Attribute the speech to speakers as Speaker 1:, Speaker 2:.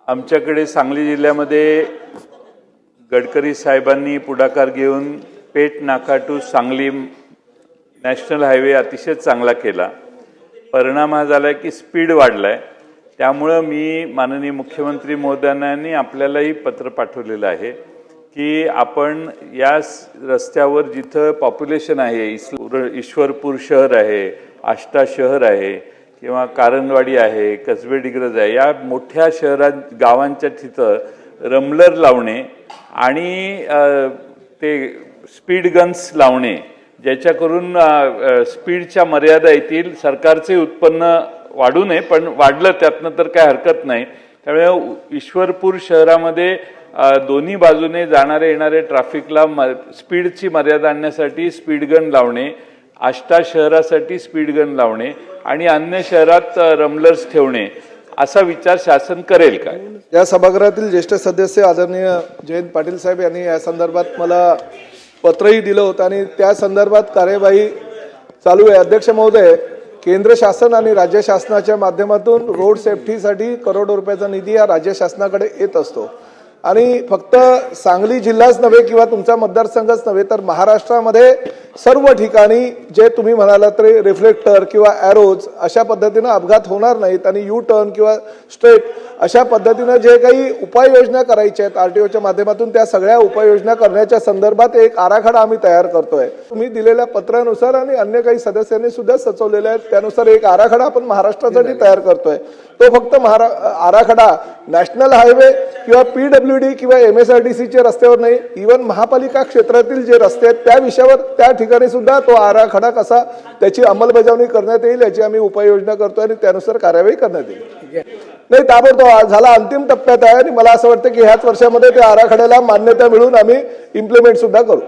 Speaker 1: आमच्याकडे सांगली जिल्ह्यामध्ये गडकरी साहेबांनी पुढाकार घेऊन पेठ नाका टू सांगली नॅशनल हायवे अतिशय चांगला केला। परिणाम हा झाला की स्पीड वाढलाय। त्यामुळे मी माननीय मुख्यमंत्री महोदयांनी आपल्यालाही पत्र पाठवलेलं आहे की आपण या रस्त्यावर जिथं पॉप्युलेशन आहे, ईश्वरपूर शहर आहे, आष्टा शहर आहे किंवा कारंजवाडी आहे, कसबे डिग्रज आहे, या मोठ्या शहरात गावांच्या तिथं रमलर लावणे आणि ते स्पीड गन्स लावणे, ज्याच्याकरून स्पीडच्या मर्यादा येतील। सरकारचे उत्पन्न वाढू नये, पण वाढलं त्यातनं तर काय हरकत नाही। त्यामुळे ईश्वरपूर शहरामध्ये दोन्ही बाजूने जाणारे येणारे ट्रॅफिकला स्पीडची मर्यादा आणण्यासाठी स्पीड गन लावणे, आष्टा शहरासाठी स्पीड गन लावणे आणि अन्य शहरात रमलर्स ठेवणे, असा विचार शासन करेल काय?
Speaker 2: या सभागृहातील ज्येष्ठ सदस्य आदरणीय जयंत पाटील साहेब यांनी या संदर्भात मला पत्रही दिलं होतं आणि त्या संदर्भात कार्यवाही चालू आहे। अध्यक्ष महोदय, केंद्र शासन आणि राज्य शासनाच्या माध्यमातून रोड सेफ्टीसाठी करोडो रुपयाचा निधी हा राज्य शासनाकडे येत असतो आणि फक्त सांगली जिल्हाच नव्हे किंवा तुमचा मतदारसंघच नव्हे तर महाराष्ट्रामध्ये सर्व ठिकाणी जे तुम्ही म्हणालात ते रिफ्लेक्टर किंवा एरोज अशा पद्धतीने अपघात होणार नाहीत आणि यू टर्न किंवा स्ट्रेट अशा पद्धतीने जे काही उपाययोजना करायच्या आहेत आरटीओच्या माध्यमातून, त्या सगळ्या उपाययोजना करण्याच्या संदर्भात एक आराखडा आम्ही तयार करतोय। तुम्ही दिलेल्या पत्रानुसार आणि अन्य काही सदस्यांनी सुद्धा सुचवलेले आहेत त्यानुसार एक आराखडा आपण महाराष्ट्रासाठी तयार करतोय। तो फक्त आराखडा नॅशनल हायवे किंवा पीडब्ल्यूडी किंवा एमएसआरटीसीच्या रस्त्यावर नाही, इव्हन महापालिका क्षेत्रातील जे रस्ते आहेत त्या विषयावर त्या ठिकाणी सुद्धा तो आराखडा कसा त्याची अंमलबजावणी करण्यात येईल याची आम्ही उपाययोजना करतोय आणि त्यानुसार कार्यवाही करण्यात येईल। नाही, ताबडतोब झाला अंतिम टप्प्यात आहे आणि मला असं वाटतं की ह्याच वर्षामध्ये त्या आराखड्याला मान्यता मिळून आम्ही इम्प्लिमेंट सुद्धा करू।